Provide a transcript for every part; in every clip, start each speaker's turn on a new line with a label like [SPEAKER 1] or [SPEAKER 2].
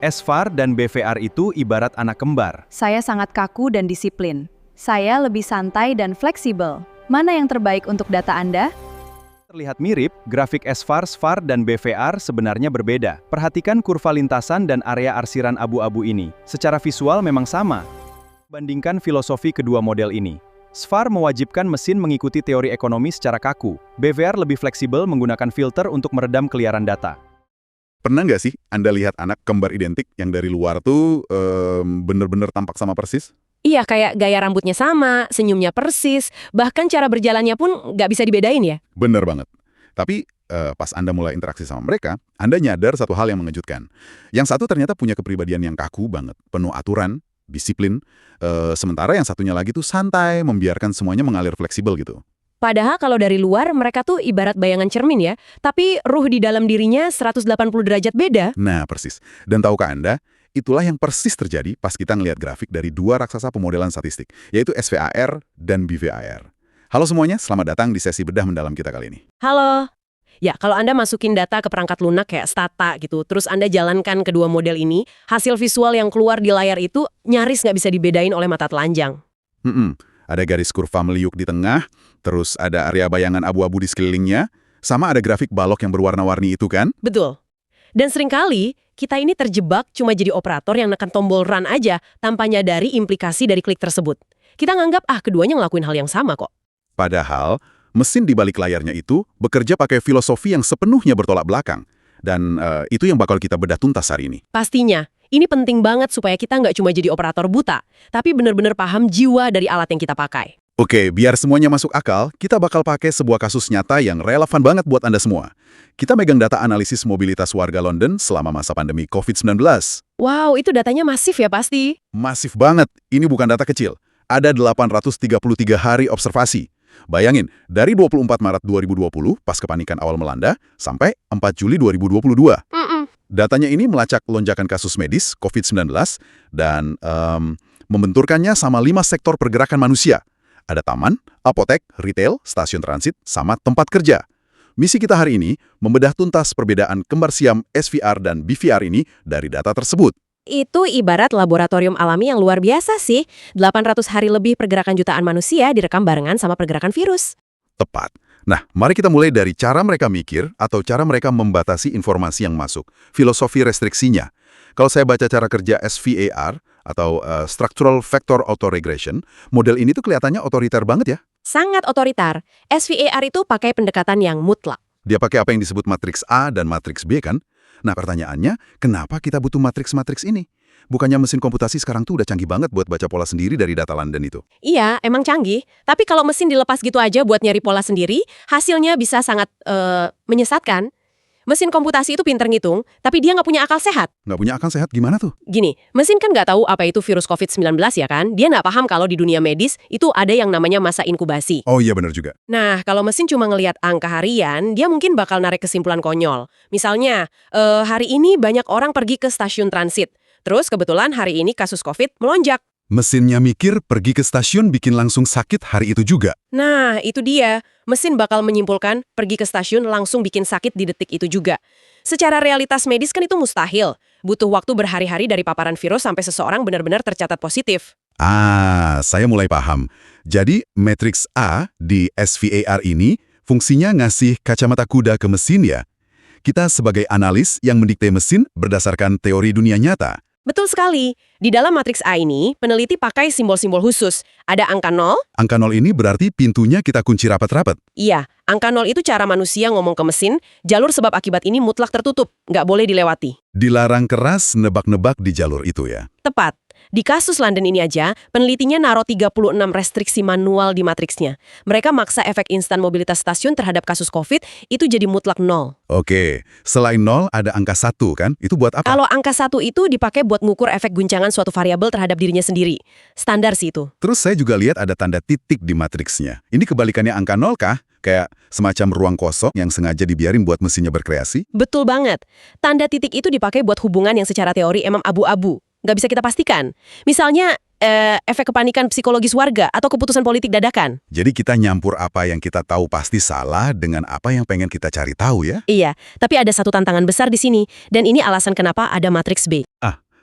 [SPEAKER 1] SVAR dan BVR itu ibarat anak kembar.
[SPEAKER 2] Saya sangat kaku dan disiplin. Saya lebih santai dan fleksibel. Mana yang terbaik untuk data Anda?
[SPEAKER 1] Terlihat mirip, grafik SVAR, SVAR, dan BVR sebenarnya berbeda. Perhatikan kurva lintasan dan area arsiran abu-abu ini. Secara visual memang sama. Bandingkan filosofi kedua model ini. SVAR mewajibkan mesin mengikuti teori ekonomi secara kaku. BVR lebih fleksibel menggunakan filter untuk meredam keliaran data.
[SPEAKER 3] Pernah nggak sih Anda lihat anak kembar identik yang dari luar tuh bener-bener tampak sama persis?
[SPEAKER 4] Iya, kayak gaya rambutnya sama, senyumnya persis, bahkan cara berjalannya pun nggak bisa dibedain ya.
[SPEAKER 3] Bener banget. Tapi pas Anda mulai interaksi sama mereka, Anda nyadar satu hal yang mengejutkan. Yang satu ternyata punya kepribadian yang kaku banget, penuh aturan, disiplin, sementara yang satunya lagi tuh santai, membiarkan semuanya mengalir fleksibel gitu.
[SPEAKER 4] Padahal kalau dari luar mereka tuh ibarat bayangan cermin ya, tapi ruh di dalam dirinya 180 derajat beda.
[SPEAKER 3] Nah, persis. Dan tahukah Anda, itulah yang persis terjadi pas kita ngelihat grafik dari dua raksasa pemodelan statistik, yaitu SVAR dan BVAR. Halo semuanya, selamat datang di sesi bedah mendalam kita kali ini.
[SPEAKER 4] Halo. Ya, kalau Anda masukin data ke perangkat lunak kayak Stata gitu, terus Anda jalankan kedua model ini, hasil visual yang keluar di layar itu nyaris nggak bisa dibedain oleh mata telanjang.
[SPEAKER 3] Ada garis kurva meliuk di tengah, terus ada area bayangan abu-abu di sekelilingnya, sama ada grafik balok yang berwarna-warni itu kan?
[SPEAKER 4] Betul. Dan seringkali, kita ini terjebak cuma jadi operator yang nekan tombol run aja tanpa nyadari implikasi dari klik tersebut. Kita nganggap, keduanya ngelakuin hal yang sama kok.
[SPEAKER 3] Padahal, mesin di balik layarnya itu bekerja pakai filosofi yang sepenuhnya bertolak belakang. Dan itu yang bakal kita bedah tuntas hari ini.
[SPEAKER 4] Pastinya. Ini penting banget supaya kita nggak cuma jadi operator buta, tapi benar-benar paham jiwa dari alat yang kita pakai.
[SPEAKER 3] Oke, biar semuanya masuk akal, kita bakal pakai sebuah kasus nyata yang relevan banget buat Anda semua. Kita megang data analisis mobilitas warga London selama masa pandemi COVID-19.
[SPEAKER 4] Wow, itu datanya masif ya pasti.
[SPEAKER 3] Masif banget, ini bukan data kecil. Ada 833 hari observasi. Bayangin, dari 24 Maret 2020, pas kepanikan awal melanda, sampai 4 Juli 2022. Datanya ini melacak lonjakan kasus medis COVID-19 dan membenturkannya sama 5 sektor pergerakan manusia. Ada taman, apotek, retail, stasiun transit, sama tempat kerja. Misi kita hari ini membedah tuntas perbedaan kembar siam SVR dan BVR ini dari data tersebut.
[SPEAKER 4] Itu ibarat laboratorium alami yang luar biasa sih. 800 hari lebih pergerakan jutaan manusia direkam barengan sama pergerakan virus.
[SPEAKER 3] Tepat. Nah, mari kita mulai dari cara mereka mikir atau cara mereka membatasi informasi yang masuk. Filosofi restriksinya. Kalau saya baca cara kerja SVAR atau Structural Factor Autoregression, model ini tuh kelihatannya otoriter banget ya.
[SPEAKER 4] Sangat otoriter. SVAR itu pakai pendekatan yang mutlak.
[SPEAKER 3] Dia pakai apa yang disebut matriks A dan matriks B kan? Nah, pertanyaannya, kenapa kita butuh matriks-matriks ini? Bukannya mesin komputasi sekarang tuh udah canggih banget buat baca pola sendiri dari data London itu?
[SPEAKER 4] Iya, emang canggih. Tapi kalau mesin dilepas gitu aja buat nyari pola sendiri, hasilnya bisa sangat menyesatkan. Mesin komputasi itu pinter ngitung, tapi dia nggak punya akal sehat.
[SPEAKER 3] Nggak punya akal sehat gimana tuh?
[SPEAKER 4] Gini, mesin kan nggak tahu apa itu virus COVID-19 ya kan? Dia nggak paham kalau di dunia medis itu ada yang namanya masa inkubasi.
[SPEAKER 3] Oh iya benar juga.
[SPEAKER 4] Nah, kalau mesin cuma ngelihat angka harian, dia mungkin bakal narik kesimpulan konyol. Misalnya, hari ini banyak orang pergi ke stasiun transit. Terus kebetulan hari ini kasus COVID melonjak.
[SPEAKER 3] Mesinnya mikir pergi ke stasiun bikin langsung sakit hari itu juga.
[SPEAKER 4] Nah, itu dia. Mesin bakal menyimpulkan pergi ke stasiun langsung bikin sakit di detik itu juga. Secara realitas medis kan itu mustahil. Butuh waktu berhari-hari dari paparan virus sampai seseorang benar-benar tercatat positif.
[SPEAKER 3] Saya mulai paham. Jadi, matriks A di SVAR ini fungsinya ngasih kacamata kuda ke mesin ya. Kita sebagai analis yang mendikte mesin berdasarkan teori dunia nyata.
[SPEAKER 4] Betul sekali. Di dalam matriks A ini, peneliti pakai simbol-simbol khusus. Ada angka 0.
[SPEAKER 3] Angka 0 ini berarti pintunya kita kunci rapat-rapat.
[SPEAKER 4] Iya, angka 0 itu cara manusia ngomong ke mesin, jalur sebab akibat ini mutlak tertutup, nggak boleh dilewati.
[SPEAKER 3] Dilarang keras nebak-nebak di jalur itu ya.
[SPEAKER 4] Tepat. Di kasus London ini aja, penelitinya naruh 36 restriksi manual di matriksnya. Mereka maksa efek instan mobilitas stasiun terhadap kasus COVID itu jadi mutlak 0.
[SPEAKER 3] Oke, selain 0 ada angka 1 kan? Itu buat apa?
[SPEAKER 4] Kalau angka 1 itu dipakai buat ngukur efek guncangan suatu variabel terhadap dirinya sendiri. Standar sih itu.
[SPEAKER 3] Terus saya juga lihat ada tanda titik di matriksnya. Ini kebalikannya angka 0 kah? Kayak semacam ruang kosong yang sengaja dibiarin buat mesinnya berkreasi?
[SPEAKER 4] Betul banget. Tanda titik itu dipakai buat hubungan yang secara teori emang abu-abu. Nggak bisa kita pastikan. Misalnya, efek kepanikan psikologis warga atau keputusan politik dadakan.
[SPEAKER 3] Jadi kita nyampur apa yang kita tahu pasti salah dengan apa yang pengen kita cari tahu ya?
[SPEAKER 4] Iya, tapi ada satu tantangan besar di sini, dan ini alasan kenapa ada matriks B.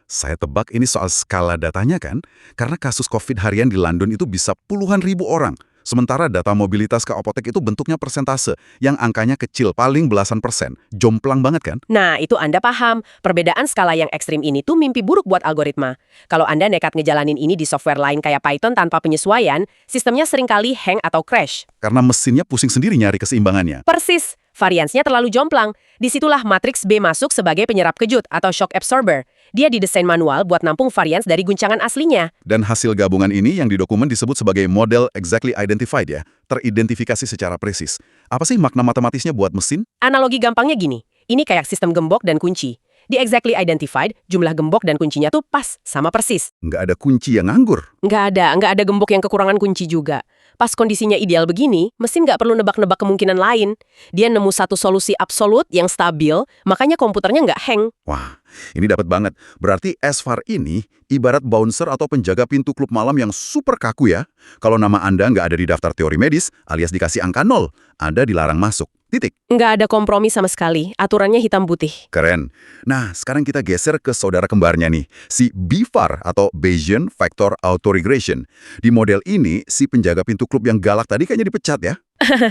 [SPEAKER 3] Saya tebak ini soal skala datanya kan? Karena kasus COVID harian di London itu bisa puluhan ribu orang. Sementara data mobilitas ke apotek itu bentuknya persentase, yang angkanya kecil, paling belasan persen. Jomplang banget kan?
[SPEAKER 4] Nah, itu Anda paham. Perbedaan skala yang ekstrim ini tuh mimpi buruk buat algoritma. Kalau Anda nekat ngejalanin ini di software lain kayak Python tanpa penyesuaian, sistemnya seringkali hang atau crash.
[SPEAKER 3] Karena mesinnya pusing sendiri nyari keseimbangannya.
[SPEAKER 4] Persis. Variansnya terlalu jomplang. Disitulah matriks B masuk sebagai penyerap kejut atau shock absorber. Dia didesain manual buat nampung varians dari guncangan aslinya.
[SPEAKER 3] Dan hasil gabungan ini yang di dokumen disebut sebagai model exactly identified ya, teridentifikasi secara presis. Apa sih makna matematisnya buat mesin?
[SPEAKER 4] Analogi gampangnya gini, ini kayak sistem gembok dan kunci. Di exactly identified, jumlah gembok dan kuncinya tuh pas, sama persis.
[SPEAKER 3] Nggak ada kunci yang nganggur.
[SPEAKER 4] Nggak ada gembok yang kekurangan kunci juga. Pas kondisinya ideal begini, mesin nggak perlu nebak-nebak kemungkinan lain. Dia nemu satu solusi absolut yang stabil, makanya komputernya nggak hang.
[SPEAKER 3] Wah, ini dapat banget. Berarti SVAR ini ibarat bouncer atau penjaga pintu klub malam yang super kaku ya. Kalau nama Anda nggak ada di daftar teori medis, alias dikasih angka 0, Anda dilarang masuk. Titik.
[SPEAKER 4] Nggak ada kompromi sama sekali, aturannya hitam putih.
[SPEAKER 3] Keren. Nah, sekarang kita geser ke saudara kembarnya nih, si BVAR atau Bayesian Factor Autoregression. Di model ini, si penjaga pintu klub yang galak tadi kayaknya dipecat ya.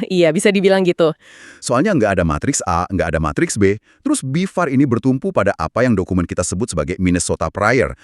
[SPEAKER 4] Iya, bisa dibilang gitu.
[SPEAKER 3] Soalnya nggak ada matriks A, nggak ada matriks B, terus BVAR ini bertumpu pada apa yang dokumen kita sebut sebagai Minnesota Prior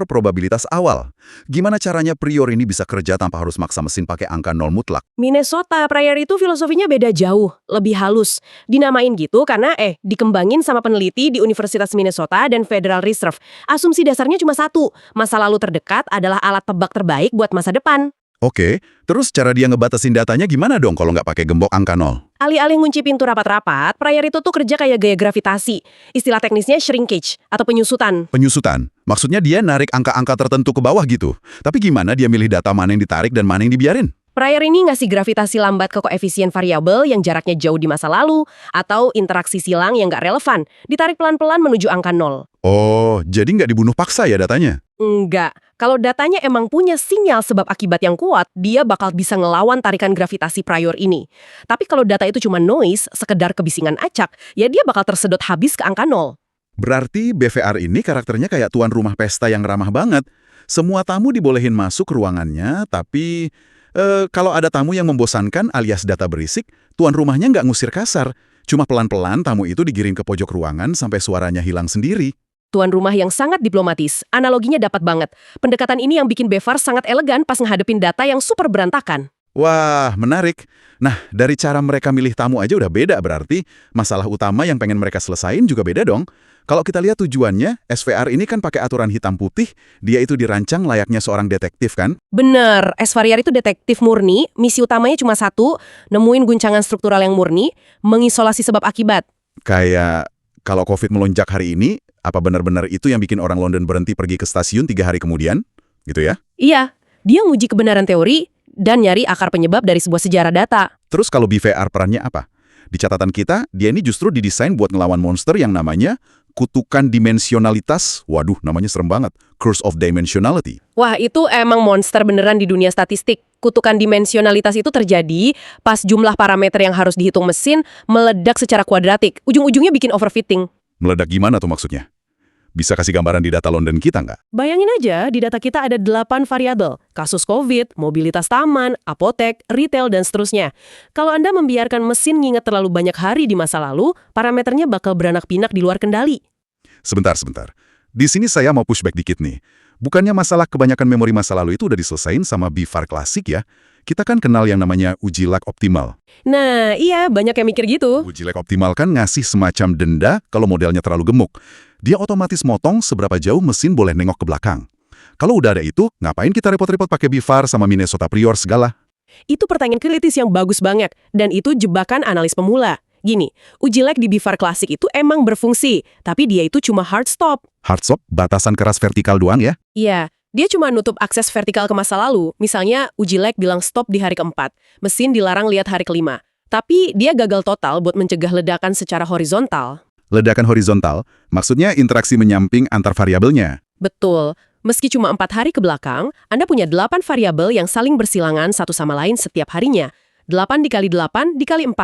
[SPEAKER 3] probabilitas awal. Gimana caranya prior ini bisa kerja tanpa harus maksa mesin pakai angka 0 mutlak?
[SPEAKER 4] Minnesota Prior itu filosofinya beda jauh, lebih halus. Dinamain gitu karena dikembangin sama peneliti di Universitas Minnesota dan Federal Reserve. Asumsi dasarnya cuma satu, masa lalu terdekat adalah alat tebak terbaik buat masa depan.
[SPEAKER 3] Oke, terus cara dia ngebatasin datanya gimana dong kalau nggak pakai gembok angka 0?
[SPEAKER 4] Alih-alih ngunci pintu rapat-rapat, Prior itu tuh kerja kayak gaya gravitasi. Istilah teknisnya shrinkage atau penyusutan.
[SPEAKER 3] Penyusutan? Maksudnya dia narik angka-angka tertentu ke bawah gitu. Tapi gimana dia milih data mana yang ditarik dan mana yang dibiarin?
[SPEAKER 4] Prior ini ngasih gravitasi lambat ke koefisien variabel yang jaraknya jauh di masa lalu, atau interaksi silang yang nggak relevan, ditarik pelan-pelan menuju angka 0.
[SPEAKER 3] Oh, jadi nggak dibunuh paksa ya datanya?
[SPEAKER 4] Enggak. Kalau datanya emang punya sinyal sebab akibat yang kuat, dia bakal bisa ngelawan tarikan gravitasi Prior ini. Tapi kalau data itu cuma noise, sekedar kebisingan acak, ya dia bakal tersedot habis ke angka 0.
[SPEAKER 3] Berarti BVR ini karakternya kayak tuan rumah pesta yang ramah banget. Semua tamu dibolehin masuk ruangannya, tapi kalau ada tamu yang membosankan alias data berisik, tuan rumahnya nggak ngusir kasar. Cuma pelan-pelan tamu itu digiring ke pojok ruangan sampai suaranya hilang sendiri.
[SPEAKER 4] Tuan rumah yang sangat diplomatis, analoginya dapat banget. Pendekatan ini yang bikin BVAR sangat elegan pas ngehadepin data yang super berantakan.
[SPEAKER 3] Wah, menarik. Nah, dari cara mereka milih tamu aja udah beda berarti. Masalah utama yang pengen mereka selesain juga beda dong. Kalau kita lihat tujuannya, SVR ini kan pakai aturan hitam putih, dia itu dirancang layaknya seorang detektif kan?
[SPEAKER 4] Bener, SVAR itu detektif murni, misi utamanya cuma satu, nemuin guncangan struktural yang murni, mengisolasi sebab akibat.
[SPEAKER 3] Kayak kalau COVID melonjak hari ini, apa benar-benar itu yang bikin orang London berhenti pergi ke stasiun 3 hari kemudian? Gitu ya?
[SPEAKER 4] Iya, dia nguji kebenaran teori dan nyari akar penyebab dari sebuah sejarah data.
[SPEAKER 3] Terus kalau BVR perannya apa? Di catatan kita, dia ini justru didesain buat ngelawan monster yang namanya kutukan dimensionalitas. Waduh, namanya serem banget. Curse of Dimensionality.
[SPEAKER 4] Wah, itu emang monster beneran di dunia statistik. Kutukan dimensionalitas itu terjadi pas jumlah parameter yang harus dihitung mesin meledak secara kuadratik. Ujung-ujungnya bikin overfitting.
[SPEAKER 3] Meledak gimana tuh maksudnya? Bisa kasih gambaran di data London kita nggak?
[SPEAKER 4] Bayangin aja, di data kita ada 8 variabel. Kasus COVID, mobilitas taman, apotek, retail, dan seterusnya. Kalau Anda membiarkan mesin nginget terlalu banyak hari di masa lalu, parameternya bakal beranak-pinak di luar kendali.
[SPEAKER 3] Sebentar. Di sini saya mau pushback dikit nih. Bukannya masalah kebanyakan memori masa lalu itu udah diselesain sama BVAR klasik ya? Kita kan kenal yang namanya uji lag optimal.
[SPEAKER 4] Nah, iya, banyak yang mikir gitu.
[SPEAKER 3] Uji lag optimal kan ngasih semacam denda kalau modelnya terlalu gemuk. Dia otomatis motong seberapa jauh mesin boleh nengok ke belakang. Kalau udah ada itu, ngapain kita repot-repot pakai BVAR sama Minnesota Prior segala?
[SPEAKER 4] Itu pertanyaan kritis yang bagus banget, dan itu jebakan analis pemula. Gini, uji lag di BVAR klasik itu emang berfungsi, tapi dia itu cuma hard stop.
[SPEAKER 3] Hard stop, batasan keras vertikal doang ya?
[SPEAKER 4] Iya, dia cuma nutup akses vertikal ke masa lalu. Misalnya, uji lag bilang stop di hari keempat, mesin dilarang lihat hari kelima. Tapi dia gagal total buat mencegah ledakan secara horizontal.
[SPEAKER 3] Ledakan horizontal, maksudnya interaksi menyamping antar variabelnya.
[SPEAKER 4] Betul. Meski cuma 4 hari ke belakang, Anda punya 8 variabel yang saling bersilangan satu sama lain setiap harinya. 8 dikali 8 dikali 4.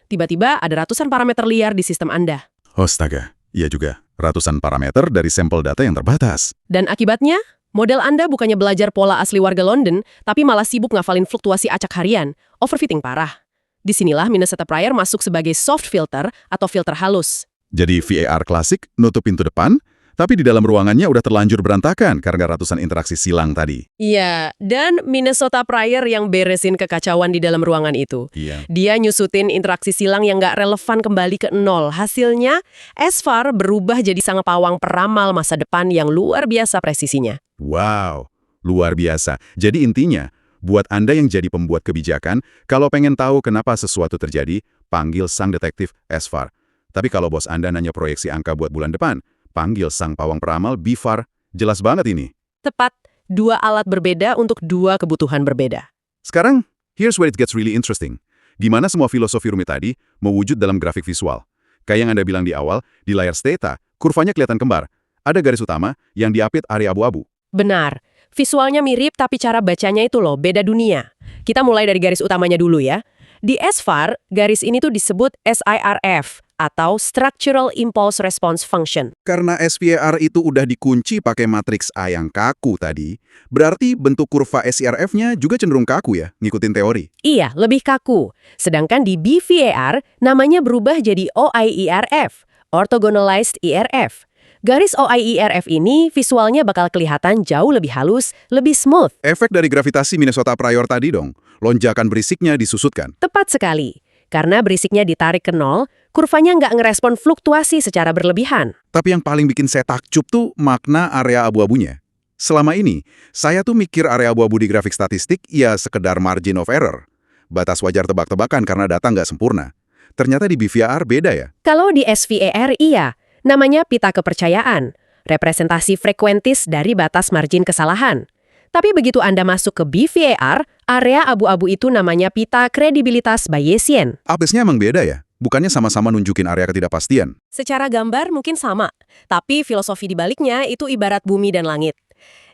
[SPEAKER 4] Tiba-tiba ada ratusan parameter liar di sistem Anda.
[SPEAKER 3] Astaga, iya juga. Ratusan parameter dari sampel data yang terbatas.
[SPEAKER 4] Dan akibatnya, model Anda bukannya belajar pola asli warga London, tapi malah sibuk ngafalin fluktuasi acak harian. Overfitting parah. Disinilah Minnesota Prior masuk sebagai soft filter atau filter halus.
[SPEAKER 3] Jadi VAR klasik nutup pintu depan, tapi di dalam ruangannya udah terlanjur berantakan karena ratusan interaksi silang tadi.
[SPEAKER 4] Iya, dan Minnesota Prior yang beresin kekacauan di dalam ruangan itu.
[SPEAKER 3] Iya.
[SPEAKER 4] Dia nyusutin interaksi silang yang nggak relevan kembali ke nol. Hasilnya, SFAR berubah jadi sang pawang peramal masa depan yang luar biasa presisinya.
[SPEAKER 3] Wow, luar biasa. Jadi intinya, buat Anda yang jadi pembuat kebijakan, kalau pengen tahu kenapa sesuatu terjadi, panggil sang detektif SFAR. Tapi kalau bos Anda nanya proyeksi angka buat bulan depan, panggil sang pawang peramal BFAR. Jelas banget ini.
[SPEAKER 4] Tepat, 2 alat berbeda untuk 2 kebutuhan berbeda.
[SPEAKER 3] Sekarang, here's where it gets really interesting. Gimana semua filosofi rumit tadi mewujud dalam grafik visual. Kayak yang Anda bilang di awal, di layar steta, kurvanya kelihatan kembar. Ada garis utama yang diapit area abu-abu.
[SPEAKER 4] Benar, visualnya mirip tapi cara bacanya itu loh, beda dunia. Kita mulai dari garis utamanya dulu ya. Di SFAR, garis ini tuh disebut SIRF, atau Structural Impulse Response Function.
[SPEAKER 3] Karena SVAR itu udah dikunci pakai matriks A yang kaku tadi, berarti bentuk kurva SIRF-nya juga cenderung kaku ya, ngikutin teori.
[SPEAKER 4] Iya, lebih kaku. Sedangkan di BVAR, namanya berubah jadi OIERF, Orthogonalized IRF. Garis OIERF ini visualnya bakal kelihatan jauh lebih halus, lebih smooth.
[SPEAKER 3] Efek dari gravitasi Minnesota Prior tadi dong, lonjakan berisiknya disusutkan.
[SPEAKER 4] Tepat sekali. Karena berisiknya ditarik ke nol, kurvanya nggak ngerespon fluktuasi secara berlebihan.
[SPEAKER 3] Tapi yang paling bikin saya takjub tuh makna area abu-abunya. Selama ini, saya tuh mikir area abu-abu di grafik statistik ya sekedar margin of error. Batas wajar tebak-tebakan karena data nggak sempurna. Ternyata di BVAR beda ya.
[SPEAKER 4] Kalau di SVAR iya, namanya pita kepercayaan, representasi frekuentis dari batas margin kesalahan. Tapi begitu Anda masuk ke BVAR, area abu-abu itu namanya pita kredibilitas Bayesian.
[SPEAKER 3] Abisnya emang beda ya? Bukannya sama-sama nunjukin area ketidakpastian?
[SPEAKER 4] Secara gambar mungkin sama, tapi filosofi di baliknya itu ibarat bumi dan langit.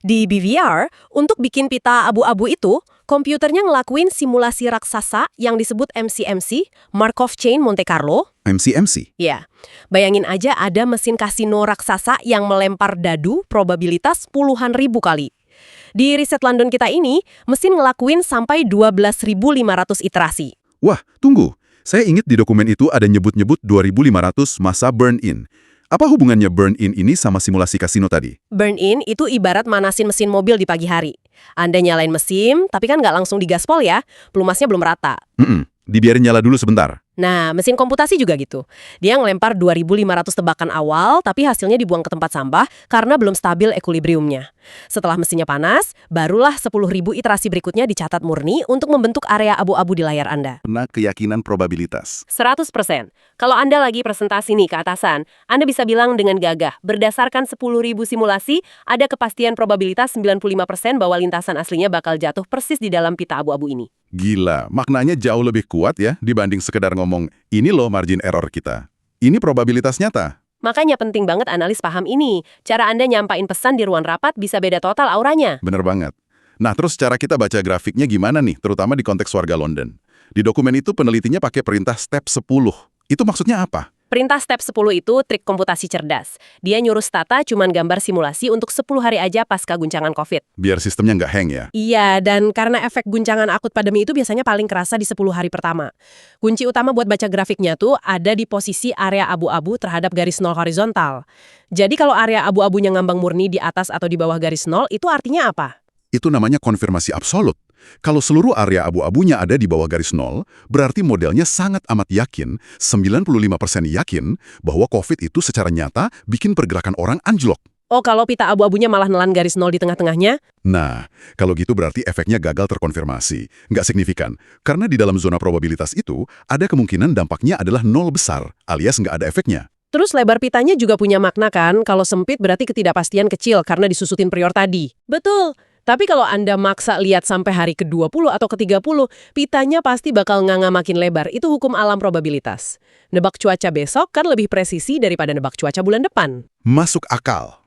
[SPEAKER 4] Di BVR, untuk bikin pita abu-abu itu, komputernya ngelakuin simulasi raksasa yang disebut MCMC, Markov Chain Monte Carlo.
[SPEAKER 3] MCMC?
[SPEAKER 4] Ya, bayangin aja ada mesin kasino raksasa yang melempar dadu probabilitas puluhan ribu kali. Di riset London kita ini, mesin ngelakuin sampai 12.500 iterasi.
[SPEAKER 3] Wah, tunggu. Saya ingat di dokumen itu ada nyebut-nyebut 2.500 masa burn-in. Apa hubungannya burn-in ini sama simulasi kasino tadi?
[SPEAKER 4] Burn-in itu ibarat manasin mesin mobil di pagi hari. Anda nyalain mesin, tapi kan nggak langsung digaspol ya, pelumasnya belum rata.
[SPEAKER 3] Dibiarin nyala dulu sebentar.
[SPEAKER 4] Nah, mesin komputasi juga gitu. Dia ngelempar 2.500 tebakan awal, tapi hasilnya dibuang ke tempat sampah karena belum stabil ekuilibriumnya. Setelah mesinnya panas, barulah 10.000 iterasi berikutnya dicatat murni untuk membentuk area abu-abu di layar Anda.
[SPEAKER 3] Karena keyakinan probabilitas.
[SPEAKER 4] 100%. Kalau Anda lagi presentasi nih ke atasan, Anda bisa bilang dengan gagah, berdasarkan 10.000 simulasi, ada kepastian probabilitas 95% bahwa lintasan aslinya bakal jatuh persis di dalam pita abu-abu ini.
[SPEAKER 3] Gila, maknanya jauh lebih kuat ya dibanding sekedar ngomong, ini loh margin error kita. Ini probabilitas nyata.
[SPEAKER 4] Makanya penting banget analis paham ini. Cara Anda nyampain pesan di ruang rapat bisa beda total auranya.
[SPEAKER 3] Bener banget. Nah, terus cara kita baca grafiknya gimana nih, terutama di konteks warga London? Di dokumen itu penelitinya pakai perintah step 10. Itu maksudnya apa?
[SPEAKER 4] Perintah step 10 itu trik komputasi cerdas. Dia nyuruh Stata cuman gambar simulasi untuk 10 hari aja pasca guncangan COVID.
[SPEAKER 3] Biar sistemnya nggak hang ya?
[SPEAKER 4] Iya, dan karena efek guncangan akut pandemi itu biasanya paling kerasa di 10 hari pertama. Kunci utama buat baca grafiknya tuh ada di posisi area abu-abu terhadap garis nol horizontal. Jadi kalau area abu-abunya ngambang murni di atas atau di bawah garis nol, itu artinya apa?
[SPEAKER 3] Itu namanya konfirmasi absolut. Kalau seluruh area abu-abunya ada di bawah garis nol, berarti modelnya sangat amat yakin, 95% yakin, bahwa COVID itu secara nyata bikin pergerakan orang anjlok.
[SPEAKER 4] Oh, kalau pita abu-abunya malah nelan garis nol di tengah-tengahnya?
[SPEAKER 3] Nah, kalau gitu berarti efeknya gagal terkonfirmasi. Nggak signifikan. Karena di dalam zona probabilitas itu, ada kemungkinan dampaknya adalah nol besar, alias nggak ada efeknya.
[SPEAKER 4] Terus lebar pitanya juga punya makna kan? Kalau sempit berarti ketidakpastian kecil karena disusutin prior tadi. Betul. Tapi kalau Anda maksa lihat sampai hari ke-20 atau ke-30, pitanya pasti bakal nganga makin lebar. Itu hukum alam probabilitas. Nebak cuaca besok kan lebih presisi daripada nebak cuaca bulan depan.
[SPEAKER 3] Masuk akal.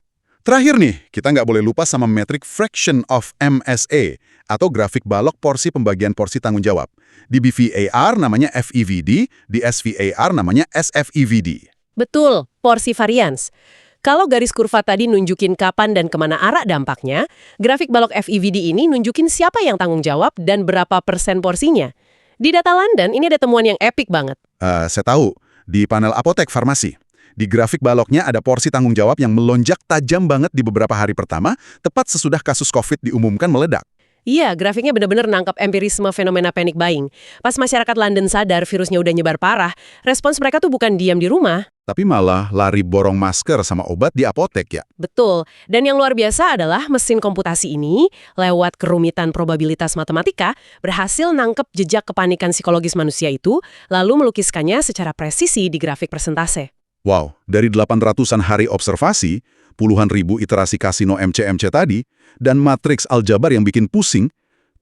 [SPEAKER 3] Terakhir nih, kita nggak boleh lupa sama metrik fraction of MSA, atau grafik balok porsi pembagian porsi tanggung jawab. Di BVAR namanya FEVD, di SVAR namanya SFEVD.
[SPEAKER 4] Betul, porsi varians. Kalau garis kurva tadi nunjukin kapan dan kemana arah dampaknya, grafik balok FEVD ini nunjukin siapa yang tanggung jawab dan berapa persen porsinya. Di data London, ini ada temuan yang epik banget.
[SPEAKER 3] Saya tahu, di panel apotek farmasi. Di grafik baloknya ada porsi tanggung jawab yang melonjak tajam banget di beberapa hari pertama, tepat sesudah kasus COVID diumumkan meledak.
[SPEAKER 4] Iya, grafiknya benar-benar nangkap empirisme fenomena panic buying. Pas masyarakat London sadar virusnya udah nyebar parah, respons mereka tuh bukan diam di rumah.
[SPEAKER 3] Tapi malah lari borong masker sama obat di apotek ya.
[SPEAKER 4] Betul. Dan yang luar biasa adalah mesin komputasi ini, lewat kerumitan probabilitas matematika, berhasil nangkep jejak kepanikan psikologis manusia itu, lalu melukiskannya secara presisi di grafik persentase.
[SPEAKER 3] Wow, dari 800-an hari observasi, puluhan ribu iterasi kasino MC-MC tadi, dan matriks aljabar yang bikin pusing,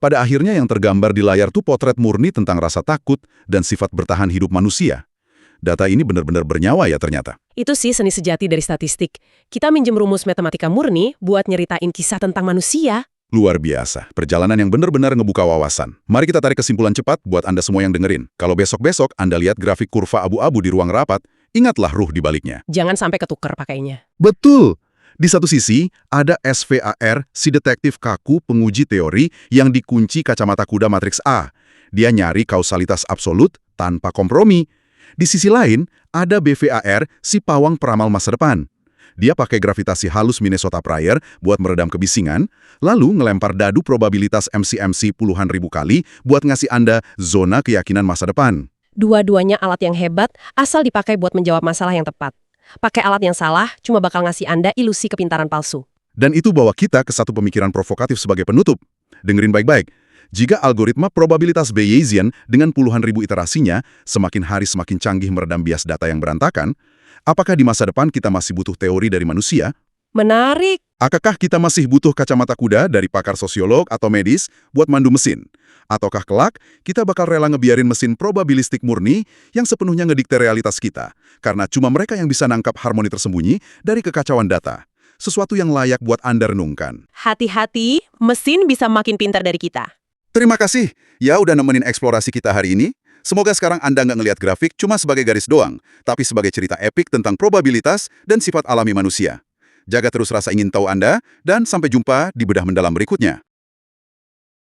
[SPEAKER 3] pada akhirnya yang tergambar di layar tuh potret murni tentang rasa takut dan sifat bertahan hidup manusia. Data ini benar-benar bernyawa ya ternyata.
[SPEAKER 4] Itu sih seni sejati dari statistik. Kita minjem rumus matematika murni buat nyeritain kisah tentang manusia.
[SPEAKER 3] Luar biasa, perjalanan yang benar-benar ngebuka wawasan. Mari kita tarik kesimpulan cepat buat Anda semua yang dengerin. Kalau besok-besok Anda lihat grafik kurva abu-abu di ruang rapat, ingatlah ruh di baliknya.
[SPEAKER 4] Jangan sampai ketuker pakainya.
[SPEAKER 3] Betul! Di satu sisi, ada SVAR, si detektif kaku penguji teori yang dikunci kacamata kuda matriks A. Dia nyari kausalitas absolut tanpa kompromi. Di sisi lain, ada BVAR, si pawang peramal masa depan. Dia pakai gravitasi halus Minnesota Prior buat meredam kebisingan, lalu ngelempar dadu probabilitas MC-MC puluhan ribu kali buat ngasih Anda zona keyakinan masa depan.
[SPEAKER 4] Dua-duanya alat yang hebat, asal dipakai buat menjawab masalah yang tepat. Pakai alat yang salah, cuma bakal ngasih Anda ilusi kepintaran palsu.
[SPEAKER 3] Dan itu bawa kita ke satu pemikiran provokatif sebagai penutup. Dengerin baik-baik. Jika algoritma probabilitas Bayesian dengan puluhan ribu iterasinya semakin hari semakin canggih meredam bias data yang berantakan, apakah di masa depan kita masih butuh teori dari manusia?
[SPEAKER 4] Menarik.
[SPEAKER 3] Apakah kita masih butuh kacamata kuda dari pakar sosiolog atau medis buat mandu mesin? Ataukah kelak kita bakal rela ngebiarin mesin probabilistik murni yang sepenuhnya ngedikte realitas kita? Karena cuma mereka yang bisa nangkap harmoni tersembunyi dari kekacauan data. Sesuatu yang layak buat Anda renungkan.
[SPEAKER 4] Hati-hati, mesin bisa makin pintar dari kita.
[SPEAKER 3] Terima kasih ya udah nemenin eksplorasi kita hari ini. Semoga sekarang Anda nggak ngelihat grafik cuma sebagai garis doang, tapi sebagai cerita epik tentang probabilitas dan sifat alami manusia. Jaga terus rasa ingin tahu Anda, dan sampai jumpa di Bedah Mendalam berikutnya.